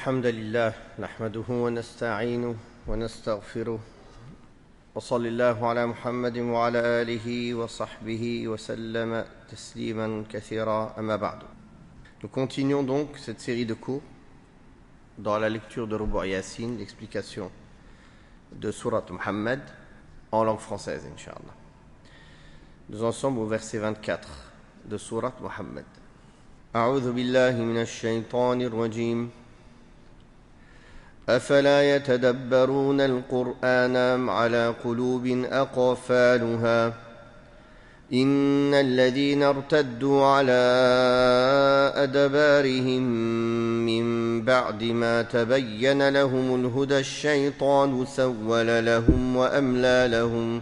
الحمد لله نحمده ونستعينه ونستغفره وصلى الله على محمد وعلى آله وصحبه وسلم تسليما كثيرا أما بعد. Nous continuons donc cette série de cours dans la lecture de Rubu' Yasin, l'explication de Surat Muhammad en langue française, Inch'Allah. Nous en sommes au verset 24 de Surat Muhammad. أعوذ بالله من الشيطان الرجيم أفلا يتدبرون القرآن أم على قلوب أقفالها إن الذين ارتدوا على أدبارهم من بعد ما تبين لهم الهدى الشيطان سول لهم وأملى لهم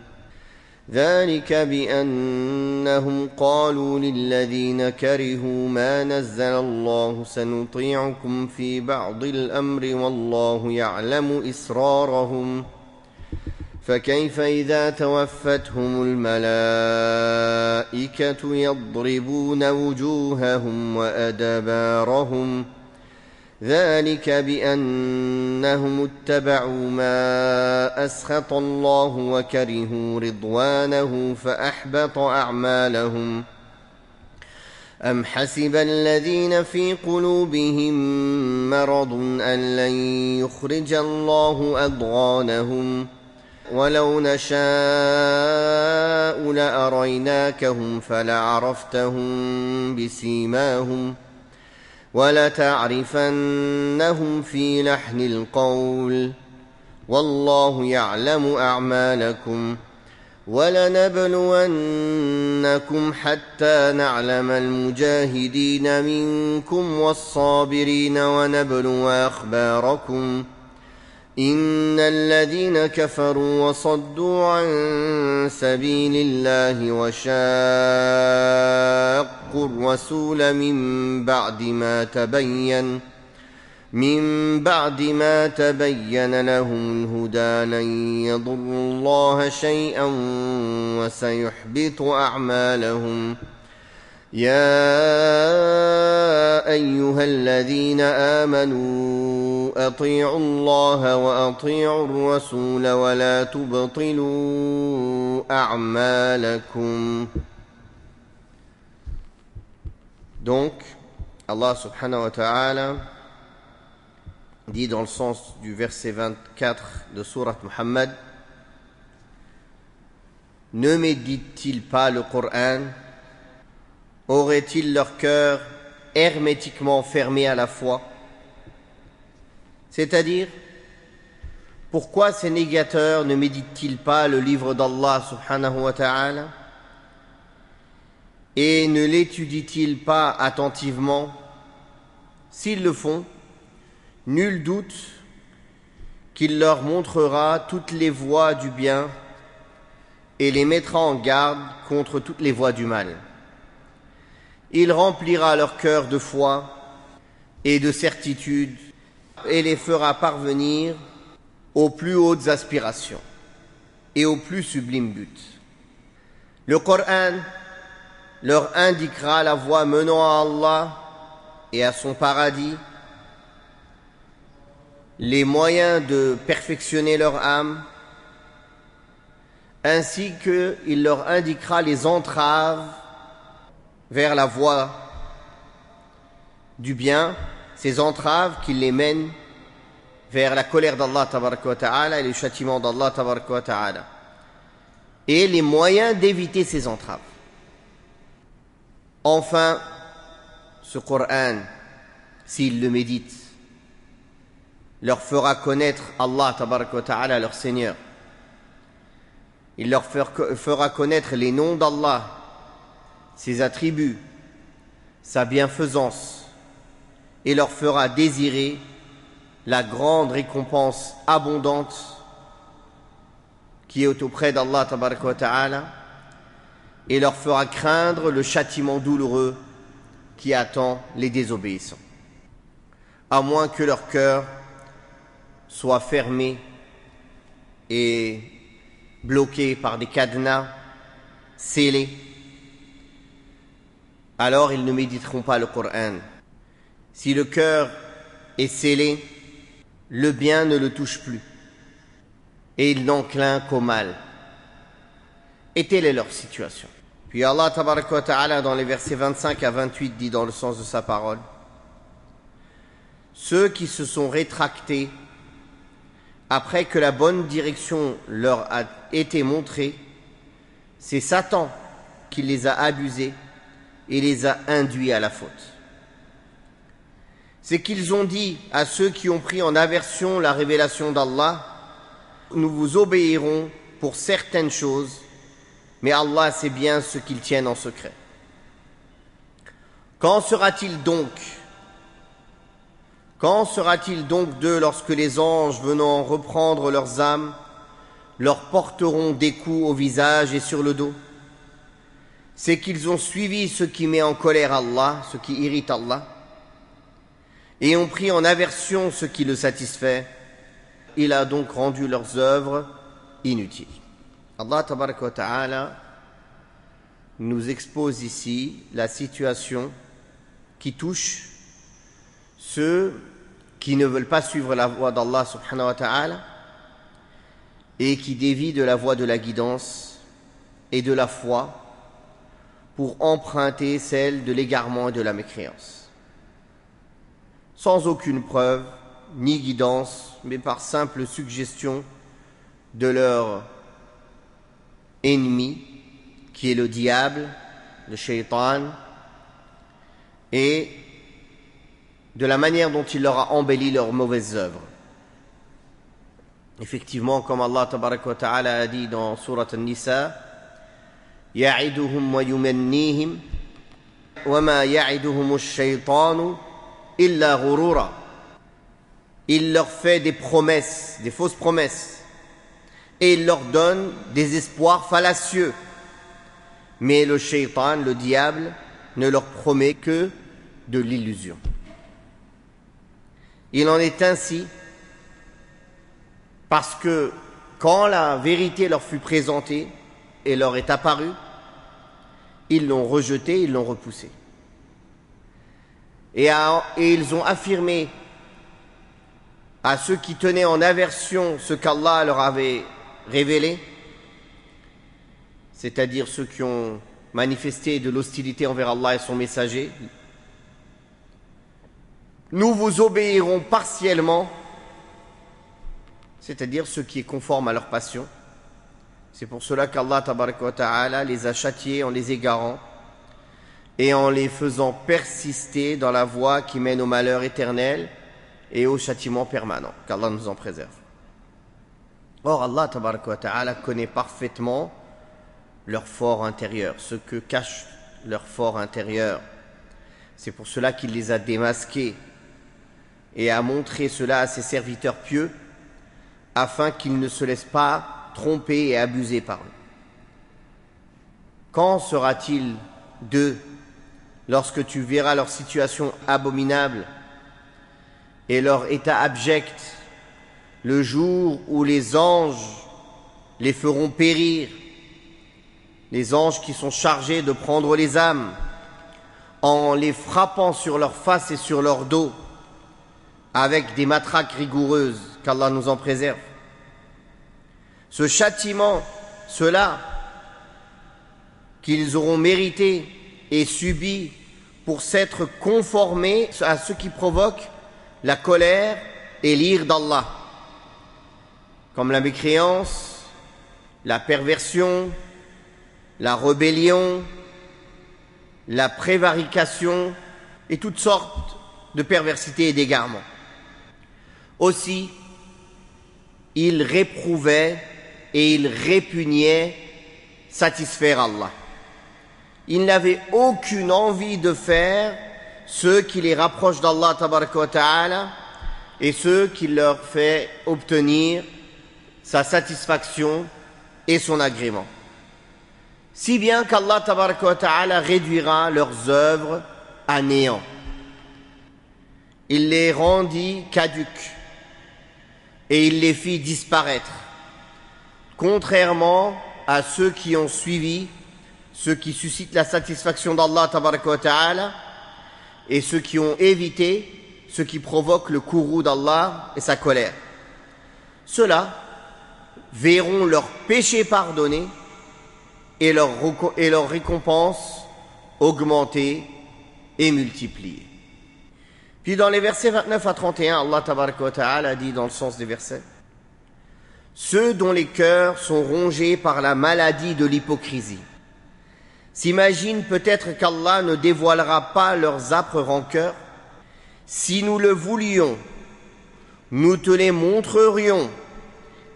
ذلك بأنهم قالوا للذين كرهوا ما نزل الله سنطيعكم في بعض الأمر والله يعلم إسرارهم فكيف إذا توفتهم الملائكة يضربون وجوههم وأدبارهم ذلك بأنهم اتبعوا ما أسخط الله وكرهوا رضوانه فأحبط أعمالهم أم حسب الذين في قلوبهم مرض أن لن يخرج الله أضغانهم ولو نشاء لأريناكهم فلعرفتهم بسيماهم ولتعرفنهم في لحن القول والله يعلم أعمالكم ولنبلونكم حتى نعلم المجاهدين منكم والصابرين ونبلو أخباركم إن الذين كفروا وصدوا عن سبيل الله وشاقوا الرسول من بعد ما تبين لهم الهدى لن يضروا الله شيئا وسيحبط أعمالهم يا أيها الذين آمنوا أطيعوا الله وأطيعوا الرسول ولا تبطلوا أعمالكم. Donc, Allah subhanahu wa ta'ala dit dans le sens du verset 24 de Surat Muhammad: ne méditent-ils pas le Coran? Auraient-ils leur cœur hermétiquement fermé à la foi? C'est-à-dire, pourquoi ces négateurs ne méditent-ils pas le livre d'Allah subhanahu wa ta'ala et ne l'étudient-ils pas attentivement? S'ils le font, nul doute qu'il leur montrera toutes les voies du bien et les mettra en garde contre toutes les voies du mal. Il remplira leur cœur de foi et de certitude et les fera parvenir aux plus hautes aspirations et au plus sublime but. Le Coran leur indiquera la voie menant à Allah et à son paradis, les moyens de perfectionner leur âme, ainsi qu'il leur indiquera les entraves vers la voie du bien, ces entraves qui les mènent vers la colère d'Allah tabaraka wa ta'ala et le châtiment d'Allah tabaraka wa ta'ala, et les moyens d'éviter ces entraves. Enfin, ce Coran, s'ils le méditent, leur fera connaître Allah tabaraka wa ta'ala, leur Seigneur. Il leur fera connaître les noms d'Allah, ses attributs, sa bienfaisance, et leur fera désirer la grande récompense abondante qui est auprès d'Allah tabaraka wa ta'ala, et leur fera craindre le châtiment douloureux qui attend les désobéissants, à moins que leur cœur soit fermé et bloqué par des cadenas scellés. Alors ils ne méditeront pas le Coran. Si le cœur est scellé, le bien ne le touche plus, et il n'encline qu'au mal. Et telle est leur situation. Puis Allah tabaraka wa ta'ala dans les versets 25 à 28 dit dans le sens de sa parole: ceux qui se sont rétractés après que la bonne direction leur a été montrée, c'est Satan qui les a abusés et les a induits à la faute. C'est qu'ils ont dit à ceux qui ont pris en aversion la révélation d'Allah: nous vous obéirons pour certaines choses, mais Allah sait bien ce qu'ils tiennent en secret. Qu'en sera-t-il donc d'eux lorsque les anges venant reprendre leurs âmes leur porteront des coups au visage et sur le dos? C'est qu'ils ont suivi ce qui met en colère Allah, ce qui irrite Allah, et ont pris en aversion ce qui le satisfait. Il a donc rendu leurs œuvres inutiles. Allah tabaraka wa ta'ala nous expose ici la situation qui touche ceux qui ne veulent pas suivre la voie d'Allah subhanahu wa ta'ala et qui dévient de la voie de la guidance et de la foi pour emprunter celle de l'égarement et de la mécréance. Sans aucune preuve, ni guidance, mais par simple suggestion de leur ennemi, qui est le diable, le shaitan, et de la manière dont il leur a embelli leurs mauvaises œuvres. Effectivement, comme Allah tabaraka wa ta'ala a dit dans Surat An-Nisa: ya'iduhum wa yumannihim wa ma ya'iduhum ash-shaytanu illa ghurura. Il leur fait des promesses, des fausses promesses, et il leur donne des espoirs fallacieux. Mais le shaitan, le diable, ne leur promet que de l'illusion. Il en est ainsi parce que quand la vérité leur fut présentée et leur est apparue, ils l'ont rejetée, ils l'ont repoussée. Et ils ont affirmé à ceux qui tenaient en aversion ce qu'Allah leur avait révélé, c'est-à-dire ceux qui ont manifesté de l'hostilité envers Allah et son messager: nous vous obéirons partiellement, c'est-à-dire ce qui est conforme à leur passion. C'est pour cela qu'Allah tabaraka wa ta'ala les a châtiés en les égarant et en les faisant persister dans la voie qui mène au malheur éternel et au châtiment permanent, qu'Allah nous en préserve. Or, Allah tabaraka wa ta'ala connaît parfaitement leur fort intérieur, ce que cache leur fort intérieur. C'est pour cela qu'il les a démasqués et a montré cela à ses serviteurs pieux, afin qu'ils ne se laissent pas tromper et abuser par eux. Qu'en sera-t-il d'eux lorsque tu verras leur situation abominable et leur état abject, le jour où les anges les feront périr, les anges qui sont chargés de prendre les âmes, en les frappant sur leur face et sur leur dos avec des matraques rigoureuses, qu'Allah nous en préserve. Ce châtiment, cela qu'ils auront mérité et subi pour s'être conformés à ce qui provoque la colère et l'ire d'Allah, comme la mécréance, la perversion, la rébellion, la prévarication et toutes sortes de perversités et d'égarements. Aussi, ils réprouvaient et ils répugnaient satisfaire Allah. Ils n'avaient aucune envie de faire ce qui les rapproche d'Allah tabaraka wa ta'ala et ce qui leur fait obtenir sa satisfaction et son agrément. Si bien qu'Allah tabaraka wa ta'ala réduira leurs œuvres à néant. Il les rendit caduques et il les fit disparaître, contrairement à ceux qui ont suivi ceux qui suscitent la satisfaction d'Allah tabaraka wa ta'ala et ceux qui ont évité ce qui provoque le courroux d'Allah et sa colère. Ceux-là verront leurs péchés pardonnés et leur récompense augmentée et multipliée. Puis dans les versets 29 à 31, Allah tabaraka wa ta'ala dit dans le sens des versets: ceux dont les cœurs sont rongés par la maladie de l'hypocrisie s'imaginent peut-être qu'Allah ne dévoilera pas leurs âpres rancœurs. Si nous le voulions, nous te les montrerions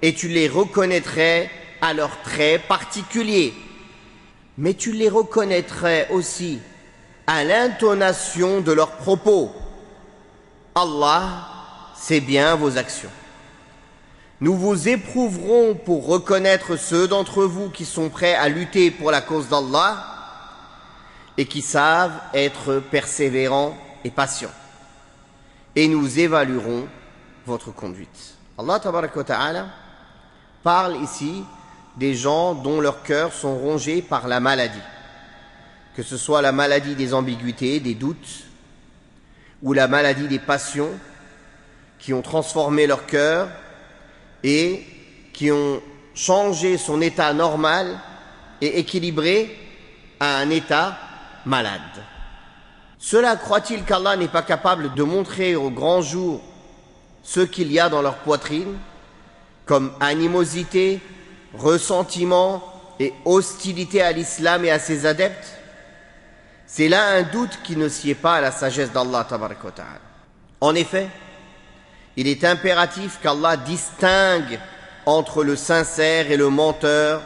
et tu les reconnaîtrais à leurs traits particuliers. Mais tu les reconnaîtrais aussi à l'intonation de leurs propos. Allah sait bien vos actions. Nous vous éprouverons pour reconnaître ceux d'entre vous qui sont prêts à lutter pour la cause d'Allah et qui savent être persévérants et patients. Et nous évaluerons votre conduite. Allah tabaraka wa ta'ala parle ici des gens dont leurs cœurs sont rongés par la maladie. Que ce soit la maladie des ambiguïtés, des doutes, ou la maladie des passions qui ont transformé leur cœur et qui ont changé son état normal et équilibré à un état malade. Cela croit-il qu'Allah n'est pas capable de montrer au grand jour ce qu'il y a dans leur poitrine, comme animosité, ressentiment et hostilité à l'islam et à ses adeptes? C'est là un doute qui ne sied pas à la sagesse d'Allah tabaraka wa ta'ala. En effet, il est impératif qu'Allah distingue entre le sincère et le menteur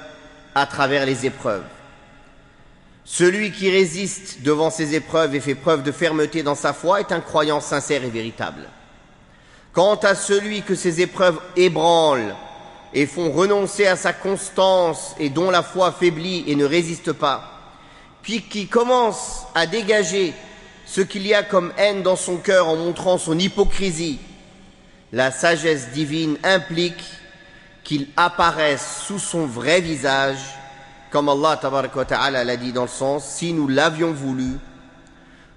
à travers les épreuves. Celui qui résiste devant ces épreuves et fait preuve de fermeté dans sa foi est un croyant sincère et véritable. Quant à celui que ces épreuves ébranlent et font renoncer à sa constance et dont la foi faiblit et ne résiste pas, puis qui commence à dégager ce qu'il y a comme haine dans son cœur en montrant son hypocrisie, la sagesse divine implique qu'il apparaisse sous son vrai visage, comme Allah tabaraka wa ta'ala l'a dit dans le sens: si nous l'avions voulu,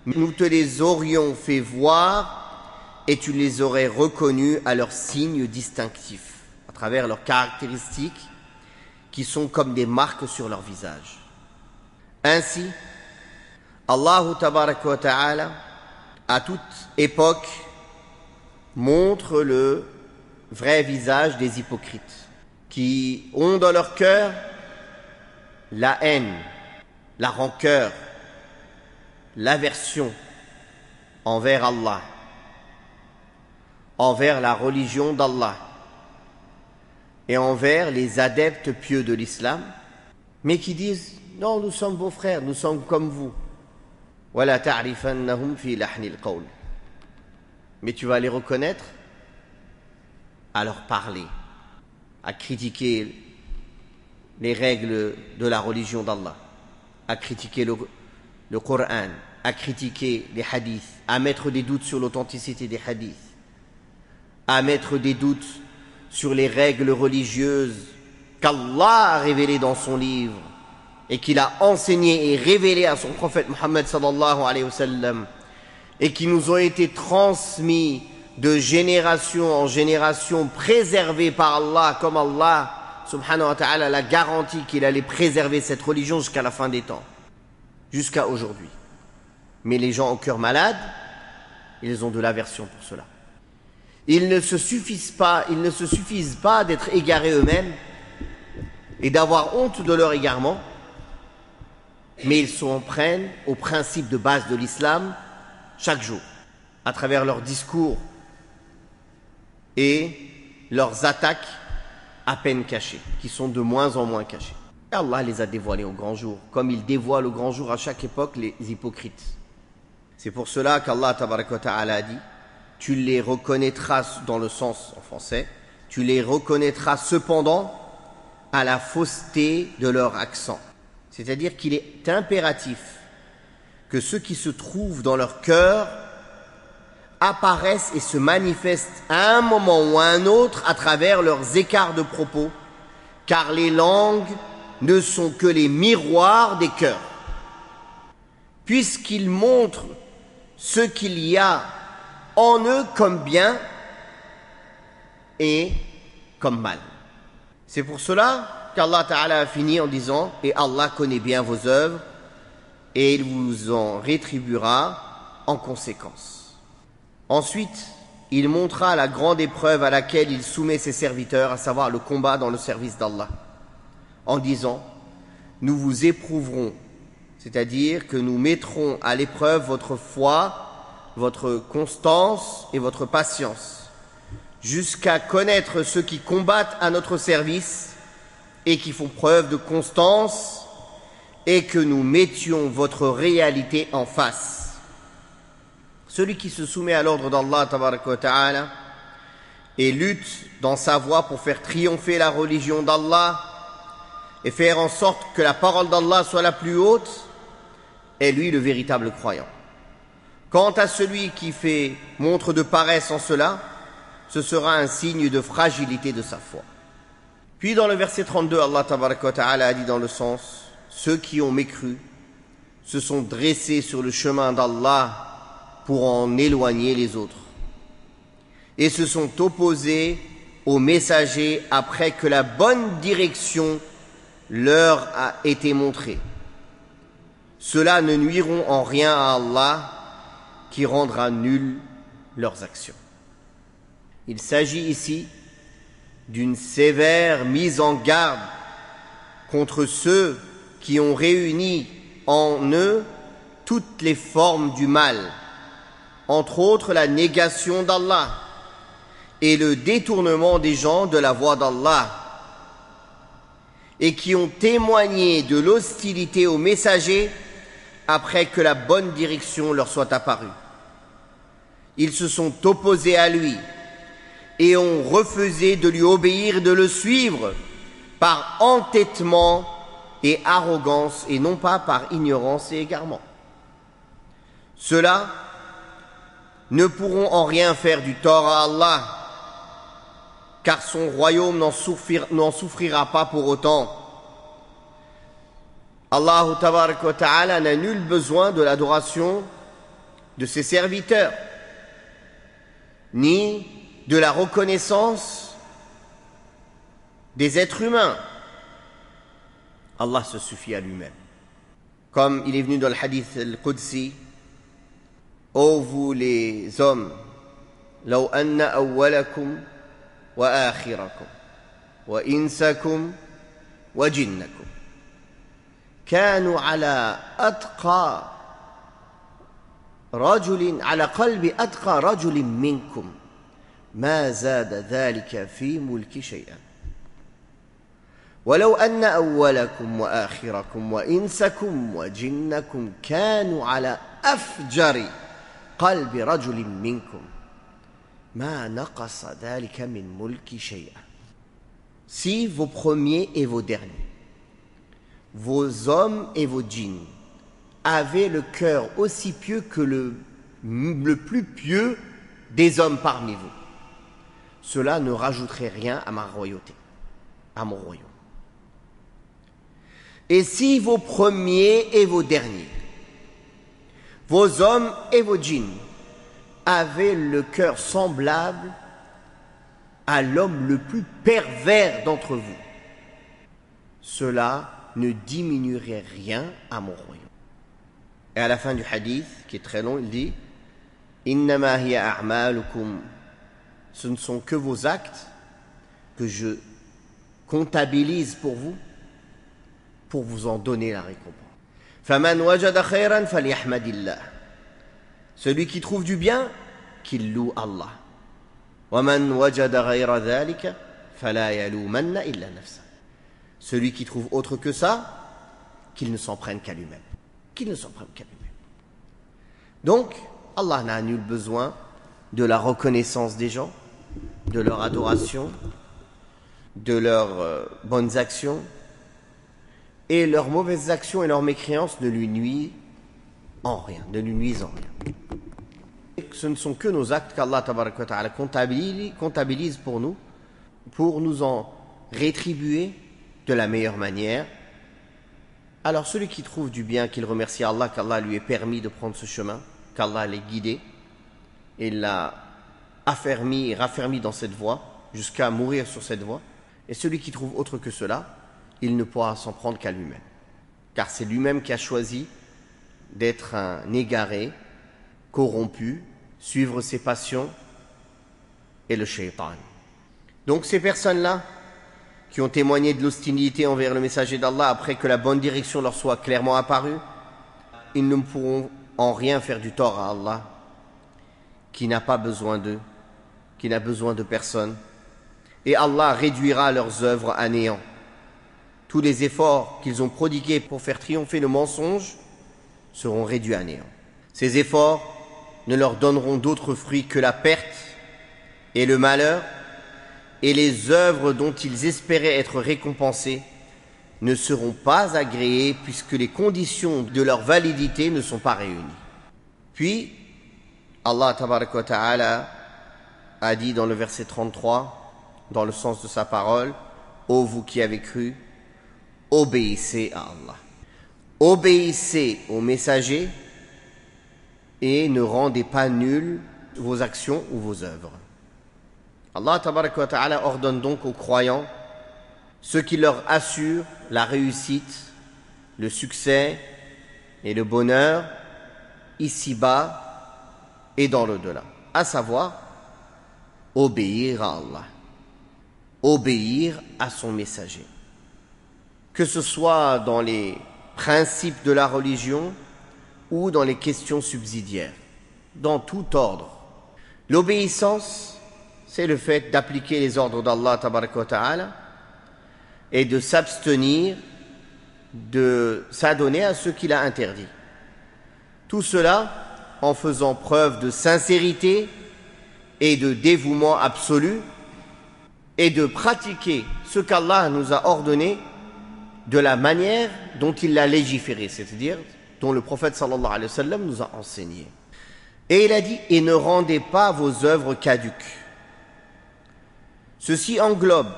nous te les aurions fait voir et tu les aurais reconnus à leurs signes distinctifs, à travers leurs caractéristiques qui sont comme des marques sur leur visage. Ainsi, Allah tabaraka wa ta'ala, à toute époque, montre le vrai visage des hypocrites, qui ont dans leur cœur la haine, la rancœur, l'aversion envers Allah, envers la religion d'Allah et envers les adeptes pieux de l'islam, mais qui disent: non, nous sommes vos frères, nous sommes comme vous. وَلَا تَعْرِفَنَّهُمْ فِي لَحْنِ الْقَوْلِ. Mais tu vas les reconnaître à leur parler, à critiquer les règles de la religion d'Allah, à critiquer le Coran, à critiquer les hadiths, à mettre des doutes sur l'authenticité des hadiths, à mettre des doutes sur les règles religieuses qu'Allah a révélées dans son livre et qu'il a enseigné et révélé à son prophète Muhammad sallallahu alayhi wa sallam, et qui nous ont été transmis de génération en génération, préservés par Allah, comme Allah subhanahu wa ta'ala l'a garanti qu'il allait préserver cette religion jusqu'à la fin des temps, jusqu'à aujourd'hui. Mais les gens au cœur malade, ils ont de l'aversion pour cela. Ils ne se suffisent pas d'être égarés eux-mêmes et d'avoir honte de leur égarement, mais ils s'en prennent aux principes de base de l'islam chaque jour, à travers leurs discours et leurs attaques à peine cachées, qui sont de moins en moins cachées. Et Allah les a dévoilés au grand jour, comme il dévoile au grand jour à chaque époque les hypocrites. C'est pour cela qu'Allah tabaraka wa ta'ala a dit: tu les reconnaîtras, dans le sens en français, tu les reconnaîtras cependant à la fausseté de leur accent. C'est-à-dire qu'il est impératif que ceux qui se trouvent dans leur cœur apparaissent et se manifestent à un moment ou à un autre à travers leurs écarts de propos, car les langues ne sont que les miroirs des cœurs. Puisqu'ils montrent ce qu'il y a en eux comme bien et comme mal. C'est pour cela qu'Allah Ta'ala a fini en disant « Et Allah connaît bien vos œuvres et il vous en rétribuera en conséquence. » Ensuite, il montra la grande épreuve à laquelle il soumet ses serviteurs, à savoir le combat dans le service d'Allah, en disant « Nous vous éprouverons », c'est-à-dire que nous mettrons à l'épreuve votre foi, votre constance et votre patience, jusqu'à connaître ceux qui combattent à notre service et qui font preuve de constance, et que nous mettions votre réalité en face. Celui qui se soumet à l'ordre d'Allah tabaraka wa ta'ala et lutte dans sa voie pour faire triompher la religion d'Allah et faire en sorte que la parole d'Allah soit la plus haute, est lui le véritable croyant. Quant à celui qui fait montre de paresse en cela, ce sera un signe de fragilité de sa foi. Puis dans le verset 32, Allah tabaraka wa ta'ala a dit dans le sens « Ceux qui ont mécru se sont dressés sur le chemin d'Allah pour en éloigner les autres et se sont opposés aux messagers après que la bonne direction leur a été montrée. Ceux-là ne nuiront en rien à Allah qui rendra nulles leurs actions. » Il s'agit ici d'une sévère mise en garde contre ceux qui ont réuni en eux toutes les formes du mal, entre autres la négation d'Allah et le détournement des gens de la voie d'Allah, et qui ont témoigné de l'hostilité aux messagers après que la bonne direction leur soit apparue. Ils se sont opposés à lui et ont refusé de lui obéir et de le suivre par entêtement et arrogance et non pas par ignorance et égarement. Ceux-là ne pourront en rien faire du tort à Allah, car son royaume n'en souffrira pas pour autant. Allah tabaraka wa ta'ala n'a nul besoin de l'adoration de ses serviteurs, ni de la reconnaissance des êtres humains. Allah se suffit à lui-même. Comme il est venu dans le hadith al-Qudsi, ô vous les hommes, law anna awwalakum wa akhirakum wa insakum wa jinnakum كانوا على قلب أتقى رجل منكم ما زاد ذلك في ملك شيئا ولو أن أولكم وآخركم وإنسكم وجنكم كانوا على أفجر قلب رجل منكم ما نقص ذلك من ملك شيئا. Si vos premiers et vos derniers, vos hommes et vos djinns avaient le cœur aussi pieux que le plus pieux des hommes parmi vous, cela ne rajouterait rien à ma royauté, à mon royaume. Et si vos premiers et vos derniers, vos hommes et vos djinns avaient le cœur semblable à l'homme le plus pervers d'entre vous, cela ne diminuerait rien à mon royaume. Et à la fin du hadith, qui est très long, il dit Innama hiya a'malukum, ce ne sont que vos actes que je comptabilise pour vous en donner la récompense. Faman wajada khayran falyahmadillah, celui qui trouve du bien, qu'il loue Allah. Waman wajada ghayra dhalika fala yalumanna illa nafsa, celui qui trouve autre que ça, qu'il ne s'en prenne qu'à lui-même. Qu'il ne s'en prenne qu'à lui-même. Donc, Allah n'a nul besoin de la reconnaissance des gens, de leur adoration, de leurs bonnes actions, et leurs mauvaises actions et leurs mécréances ne lui nuisent en rien, ne lui nuisent en rien. Et ce ne sont que nos actes qu'Allah tabaraka wa ta'ala comptabilise pour nous en rétribuer de la meilleure manière. Alors celui qui trouve du bien, qu'il remercie Allah qu'Allah lui ait permis de prendre ce chemin, qu'Allah l'ait guidé, et l'a affermi et raffermi dans cette voie, jusqu'à mourir sur cette voie. Et celui qui trouve autre que cela, il ne pourra s'en prendre qu'à lui-même. Car c'est lui-même qui a choisi d'être un égaré, corrompu, suivre ses passions et le shaitan. Donc ces personnes-là, qui ont témoigné de l'hostilité envers le messager d'Allah après que la bonne direction leur soit clairement apparue, ils ne pourront en rien faire du tort à Allah, qui n'a pas besoin d'eux, qui n'a besoin de personne. Et Allah réduira leurs œuvres à néant. Tous les efforts qu'ils ont prodigués pour faire triompher le mensonge seront réduits à néant. Ces efforts ne leur donneront d'autre fruit que la perte et le malheur, et les œuvres dont ils espéraient être récompensés ne seront pas agréées puisque les conditions de leur validité ne sont pas réunies. Puis, Allah tabaraka wa ta'ala a dit dans le verset 33, dans le sens de sa parole, « Ô vous qui avez cru, obéissez à Allah. Obéissez au messager et ne rendez pas nulles vos actions ou vos œuvres. » Allah tabaraka wa ta'ala ordonne donc aux croyants ce qui leur assure la réussite, le succès et le bonheur ici-bas et dans l'au-delà, à savoir obéir à Allah, obéir à son messager. Que ce soit dans les principes de la religion ou dans les questions subsidiaires, dans tout ordre. L'obéissance, c'est le fait d'appliquer les ordres d'Allah tabaraka wa ta'ala et de s'abstenir de s'adonner à ce qu'il a interdit. Tout cela en faisant preuve de sincérité et de dévouement absolu et de pratiquer ce qu'Allah nous a ordonné de la manière dont il l'a légiféré, c'est-à-dire dont le prophète sallallahu alayhi wa sallam nous a enseigné. Et il a dit « Et ne rendez pas vos œuvres caduques ». Ceci englobe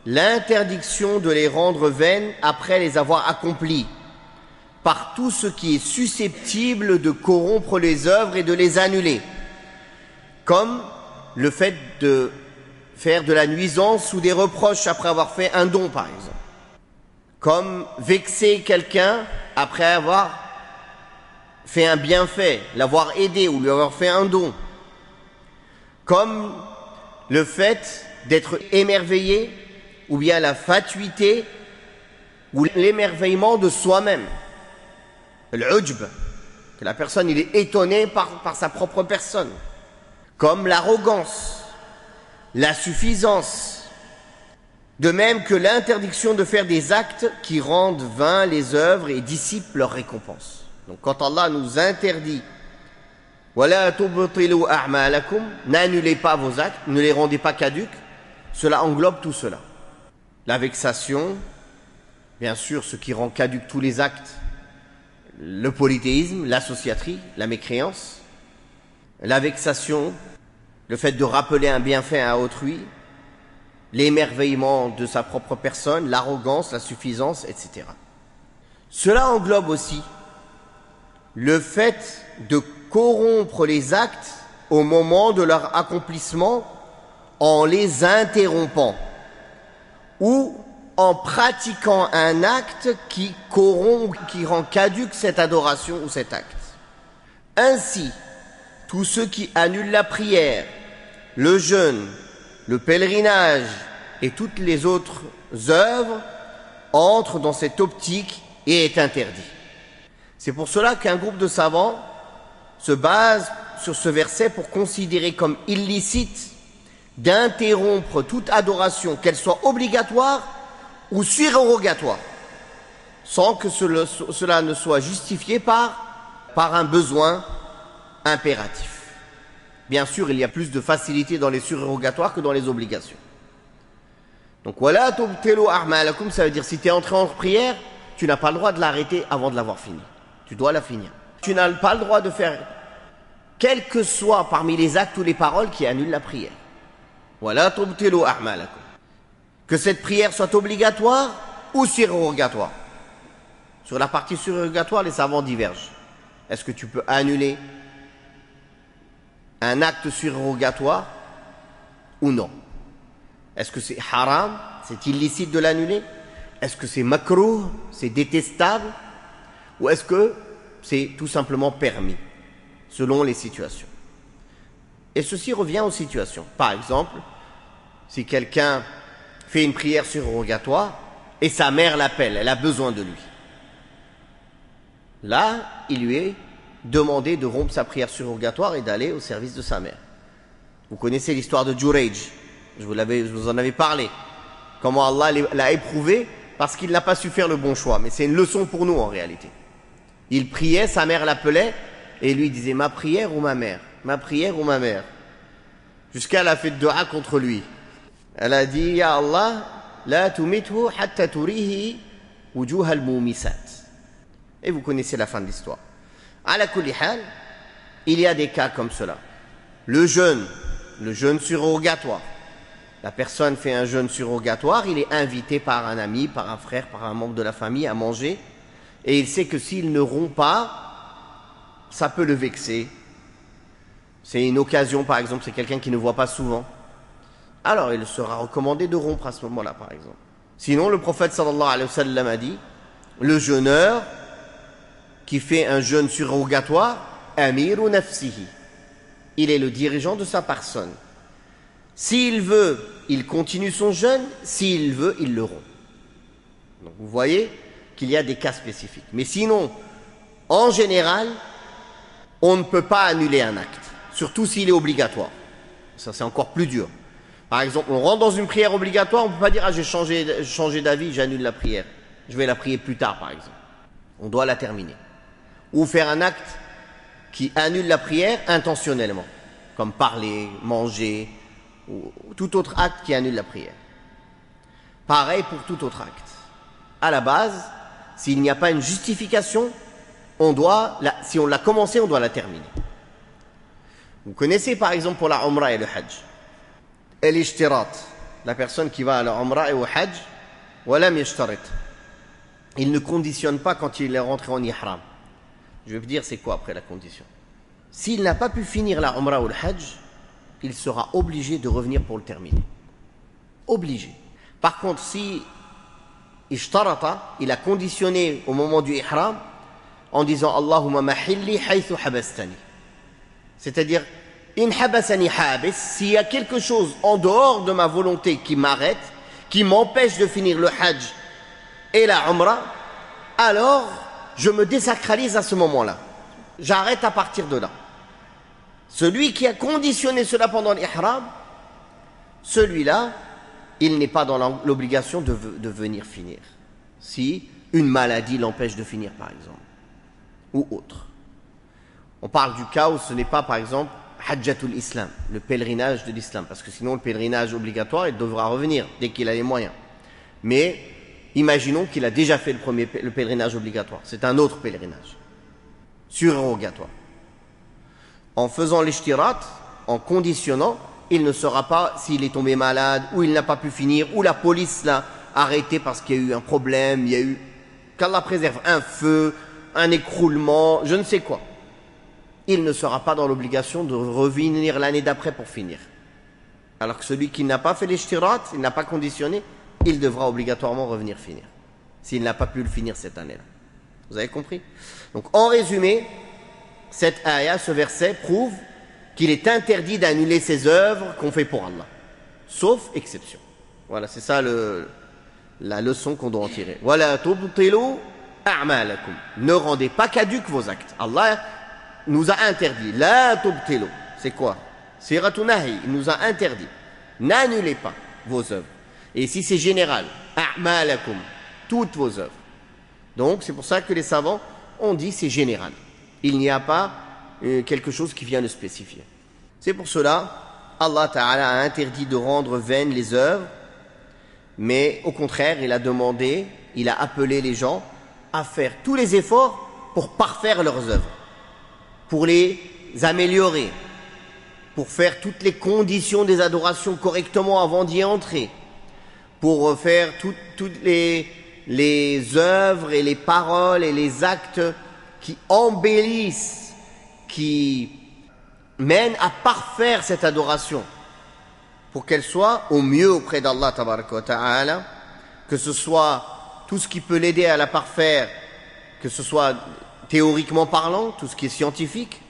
l'interdiction de les rendre vaines après les avoir accomplies, par tout ce qui est susceptible de corrompre les œuvres et de les annuler, comme le fait de faire de la nuisance ou des reproches après avoir fait un don, par exemple, comme vexer quelqu'un après avoir fait un bienfait, l'avoir aidé ou lui avoir fait un don, comme le fait d'être émerveillé, ou bien la fatuité, ou l'émerveillement de soi-même. L'ujb, que la personne il est étonné par sa propre personne. Comme l'arrogance, la suffisance. De même que l'interdiction de faire des actes qui rendent vains les œuvres et dissipent leurs récompenses. Donc quand Allah nous interdit وَلَا تُبْطِلُوا أَعْمَالَكُمْ, n'annulez pas vos actes, ne les rendez pas caducs, cela englobe tout cela. La vexation, bien sûr, ce qui rend caducs tous les actes, le polythéisme, l'associaterie, la mécréance, la vexation, le fait de rappeler un bienfait à autrui, l'émerveillement de sa propre personne, l'arrogance, la suffisance, etc. Cela englobe aussi le fait de corrompre les actes au moment de leur accomplissement en les interrompant ou en pratiquant un acte qui corrompt, qui rend caduque cette adoration ou cet acte. Ainsi, tous ceux qui annulent la prière, le jeûne, le pèlerinage et toutes les autres œuvres entrent dans cette optique et est interdit. C'est pour cela qu'un groupe de savants se base sur ce verset pour considérer comme illicite d'interrompre toute adoration, qu'elle soit obligatoire ou surérogatoire, sans que cela ne soit justifié par un besoin impératif. Bien sûr, il y a plus de facilité dans les surérogatoires que dans les obligations. Donc, wala tubtilu a'malakum, ça veut dire si tu es entré en prière, tu n'as pas le droit de l'arrêter avant de l'avoir fini. Tu dois la finir. Tu n'as pas le droit de faire quel que soit parmi les actes ou les paroles qui annulent la prière. Wala tubtilu a'malakum. Que cette prière soit obligatoire ou surérogatoire. Sur la partie surérogatoire, les savants divergent. Est-ce que tu peux annuler un acte surrogatoire ou non? Est-ce que c'est haram, c'est illicite de l'annuler? Est-ce que c'est makrouh, c'est détestable? Ou est-ce que c'est tout simplement permis, selon les situations? Et ceci revient aux situations. Par exemple, si quelqu'un fait une prière surrogatoire et sa mère l'appelle, elle a besoin de lui. Là, il lui est demandé de rompre sa prière surrogatoire et d'aller au service de sa mère. Vous connaissez l'histoire de Jurayj, je vous en avais parlé. Comment Allah l'a éprouvé parce qu'il n'a pas su faire le bon choix. Mais c'est une leçon pour nous en réalité. Il priait, sa mère l'appelait et lui disait ma prière ou ma mère, ma prière ou ma mère. Jusqu'à elle a fait dua contre lui. Elle a dit ya Allah, la tumithu hatta turihi wujuha al-mumisat. Et vous connaissez la fin de l'histoire. Ala kulli hal, il y a des cas comme cela. Le jeûne surrogatoire. La personne fait un jeûne surrogatoire, il est invité par un ami, par un frère, par un membre de la famille à manger, et il sait que s'il ne rompt pas, ça peut le vexer. C'est une occasion, par exemple, c'est quelqu'un qui ne voit pas souvent. Alors il sera recommandé de rompre à ce moment-là, par exemple. Sinon, le prophète sallallahu alayhi wa sallam a dit, le jeûneur qui fait un jeûne surrogatoire, amiru nafsihi. Il est le dirigeant de sa personne. S'il veut, il continue son jeûne. S'il veut, il le rompt. Donc vous voyez qu'il y a des cas spécifiques. Mais sinon, en général, on ne peut pas annuler un acte. Surtout s'il est obligatoire. Ça, c'est encore plus dur. Par exemple, on rentre dans une prière obligatoire, on ne peut pas dire « Ah, j'ai changé d'avis, j'annule la prière. Je vais la prier plus tard, par exemple. » On doit la terminer. Ou faire un acte qui annule la prière intentionnellement, comme parler, manger, ou tout autre acte qui annule la prière. Pareil pour tout autre acte. À la base, s'il n'y a pas une justification, si on l'a commencé, on doit la terminer. Vous connaissez par exemple pour la Umrah et le Hajj. El-Ishtirat, la personne qui va à la Umrah et au Hajj, walam yashtarit. Il ne conditionne pas quand il est rentré en Ihram. Je vais vous dire c'est quoi après la condition. S'il n'a pas pu finir la Umrah ou le Hajj, il sera obligé de revenir pour le terminer. Obligé. Par contre, si ishtarata, il a conditionné au moment du Ihram en disant Allahumma mahilli haythu habastani. C'est-à-dire, in habasani habis, s'il y a quelque chose en dehors de ma volonté qui m'arrête, qui m'empêche de finir le Hajj et la Umrah, alors je me désacralise à ce moment-là. J'arrête à partir de là. Celui qui a conditionné cela pendant l'ihram, celui-là, il n'est pas dans l'obligation de venir finir. Si une maladie l'empêche de finir, par exemple, ou autre. On parle du cas où ce n'est pas, par exemple, Hajjatul Islam, le pèlerinage de l'islam, parce que sinon le pèlerinage obligatoire, il devra revenir dès qu'il a les moyens. Mais imaginons qu'il a déjà fait le pèlerinage obligatoire. C'est un autre pèlerinage, surrogatoire. En faisant l'ishtirat, en conditionnant, il ne saura pas s'il est tombé malade, ou il n'a pas pu finir, ou la police l'a arrêté parce qu'il y a eu un problème, il y a eu, qu'Allah préserve, un feu, un écroulement, je ne sais quoi. Il ne sera pas dans l'obligation de revenir l'année d'après pour finir. Alors que celui qui n'a pas fait l'ishtirat, il n'a pas conditionné, il devra obligatoirement revenir finir, s'il n'a pas pu le finir cette année-là. Vous avez compris? Donc en résumé, cette ayah, ce verset prouve qu'il est interdit d'annuler ses œuvres qu'on fait pour Allah, sauf exception. Voilà, c'est ça la leçon qu'on doit en tirer. Wala tubtilu a'malakum. Ne rendez pas caduques vos actes. Allah nous a interdit. La tubtilu. C'est quoi? Siratun nahi. Il nous a interdit. N'annulez pas vos œuvres. Et ici c'est général. A'malakum. Toutes vos œuvres. Donc c'est pour ça que les savants ont dit c'est général. Il n'y a pas quelque chose qui vient le spécifier. C'est pour cela, Allah Ta'ala a interdit de rendre vaines les œuvres, mais au contraire, il a demandé, il a appelé les gens à faire tous les efforts pour parfaire leurs œuvres, pour les améliorer, pour faire toutes les conditions des adorations correctement avant d'y entrer, pour faire toutes les œuvres et les paroles et les actes qui embellissent, qui mène à parfaire cette adoration pour qu'elle soit au mieux auprès d'Allah tabaraka wa ta'ala, que ce soit tout ce qui peut l'aider à la parfaire, que ce soit théoriquement parlant, tout ce qui est scientifique,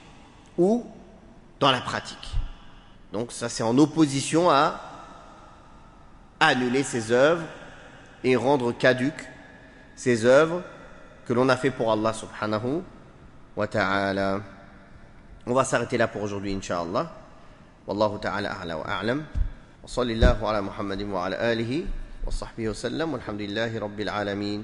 ou dans la pratique. Donc ça c'est en opposition à annuler ses œuvres et rendre caduques ces œuvres que l'on a fait pour Allah subhanahu wa ta'ala. On va s'arrêter là pour aujourd'hui, incha'Allah. Wallahu ta'ala a'la wa a'lam. Wa sallallahu ala Muhammadin wa ala alihi wa sahbihi wa sallam. Walhamdulillahi rabbil alamin.